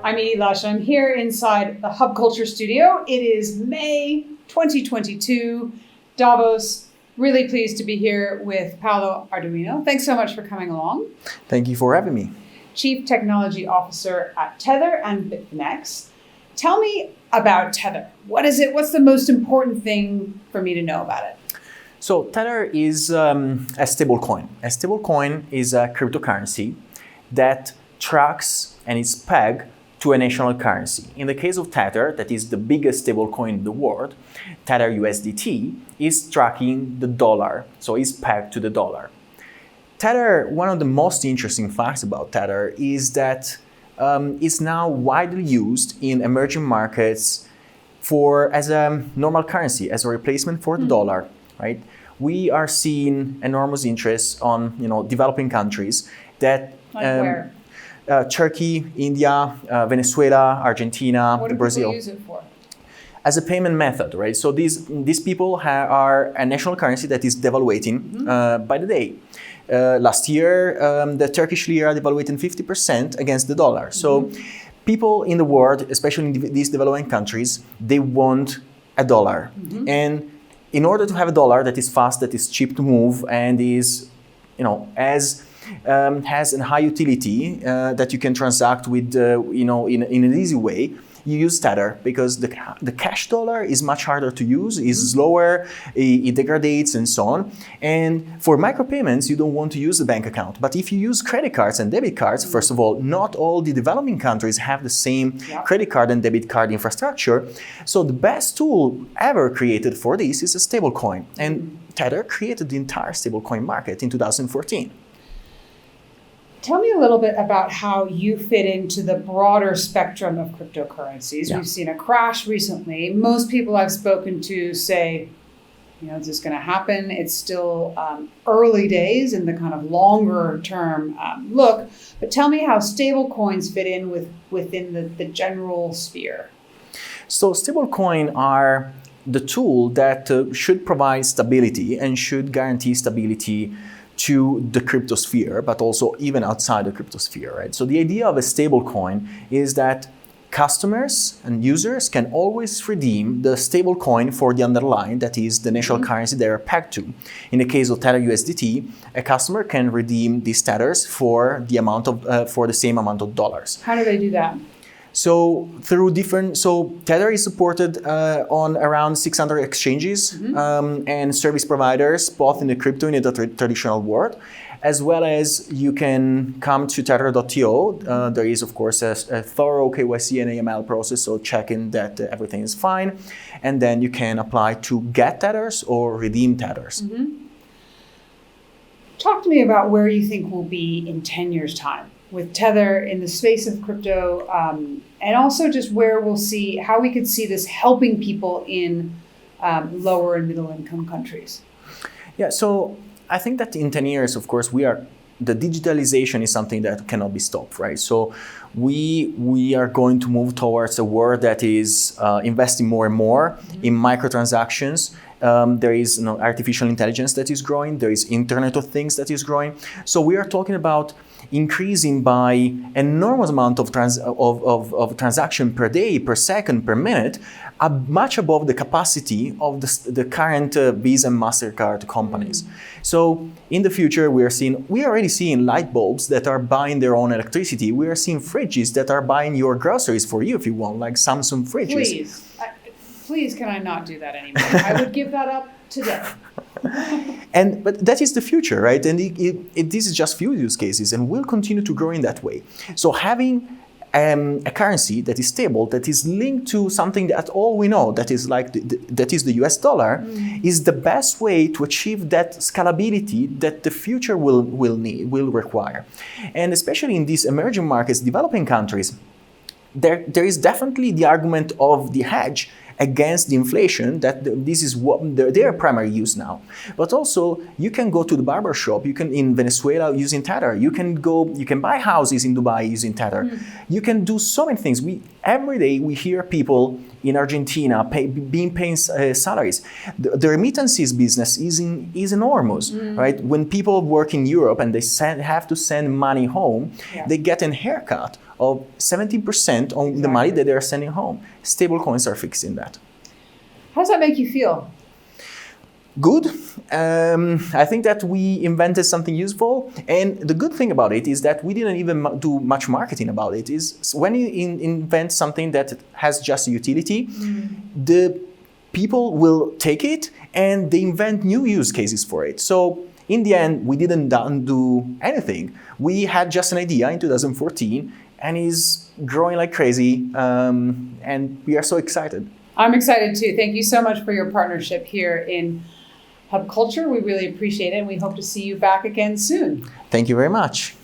I'm Edie Lush. I'm here inside the Hub Culture Studio. It is May 2022, Davos. Really pleased to be here with Paolo Ardoino. Thanks so much for coming along. Thank you for having me. Chief Technology Officer at Tether and Bitfinex. Tell me about Tether. What is it? What's the most important thing for me to know about it? So Tether is a stablecoin. A stablecoin is a cryptocurrency that tracks and is pegged to a national currency. In the case of Tether, that is the biggest stablecoin in the world, Tether USDT is tracking the dollar, so it's pegged to the dollar. Tether, one of the most interesting facts about Tether is that it's now widely used in emerging markets as a normal currency, as a replacement for the dollar, right? We are seeing enormous interest on developing countries that where? Turkey, India, Venezuela, Argentina, Brazil. What do people use it for? As a payment method, right? So these people are a national currency that is devaluating by the day. Last year, the Turkish lira devaluated 50% against the dollar. So people in the world, especially in these developing countries, they want a dollar. And in order to have a dollar that is fast, that is cheap to move, and is, has a high utility that you can transact with, in an easy way, you use Tether because the cash dollar is much harder to use, is slower, it degrades and so on. And for micropayments, you don't want to use the bank account. But if you use credit cards and debit cards, first of all, not all the developing countries have the same credit card and debit card infrastructure. So the best tool ever created for this is a stablecoin. And Tether created the entire stablecoin market in 2014. Tell me a little bit about how you fit into the broader spectrum of cryptocurrencies. We've seen a crash recently. Most people I've spoken to say, is this going to happen? It's still early days in the kind of longer term look. But tell me how stablecoins fit in within the general sphere. So stablecoin are the tool that should provide stability and should guarantee stability to the cryptosphere, but also even outside the cryptosphere, right? So the idea of a stablecoin is that customers and users can always redeem the stablecoin for the underlying, that is the national currency they are pegged to. In the case of Tether USDT, a customer can redeem these tethers for the same amount of dollars. How do they do that? So Tether is supported on around 600 exchanges and service providers, both in the crypto and in the traditional world, as well as you can come to tether.to. There is, of course, a thorough KYC and AML process, so checking that everything is fine. And then you can apply to get tethers or redeem tethers. Talk to me about where you think we'll be in 10 years' time with Tether in the space of crypto, and also just where how we could see this helping people in lower and middle income countries. Yeah, so I think that in 10 years, of course, the digitalization is something that cannot be stopped, right? So we are going to move towards a world that is investing more and more in microtransactions. There is artificial intelligence that is growing. There is Internet of Things that is growing. So we are talking about increasing by enormous amount of transaction per day, per second, per minute, much above the capacity of the current Visa and MasterCard companies. So in the future, we are already seeing light bulbs that are buying their own electricity. We are seeing fridges that are buying your groceries for you if you want, like Samsung fridges. Please, can I not do that anymore? I would give that up today. But that is the future, right? And this is just few use cases, and will continue to grow in that way. So having a currency that is stable, that is linked to something that all we know, that is the US dollar, is the best way to achieve that scalability that the future will require. And especially in these emerging markets, developing countries, there is definitely the argument of the hedge against the inflation, that this is what their primary use now. But also, you can go to the barber shop, you can in Venezuela using Tether, you can buy houses in Dubai using Tether. You can do so many things. Every day we hear people in Argentina, being paying salaries. The remittances business is enormous, right? When people work in Europe and they have to send money home, they get a haircut of 17% on the money that they are sending home. Stablecoins are fixing that. How does that make you feel? Good. I think that we invented something useful, and the good thing about it is that we didn't even do much marketing about it. Is when you invent something that has just a utility, the people will take it and they invent new use cases for it. So in the end, we didn't do anything. We had just an idea in 2014, and is growing like crazy, and we are so excited. I'm excited too. Thank you so much for your partnership here in Hub Culture. We really appreciate it, and we hope to see you back again soon. Thank you very much.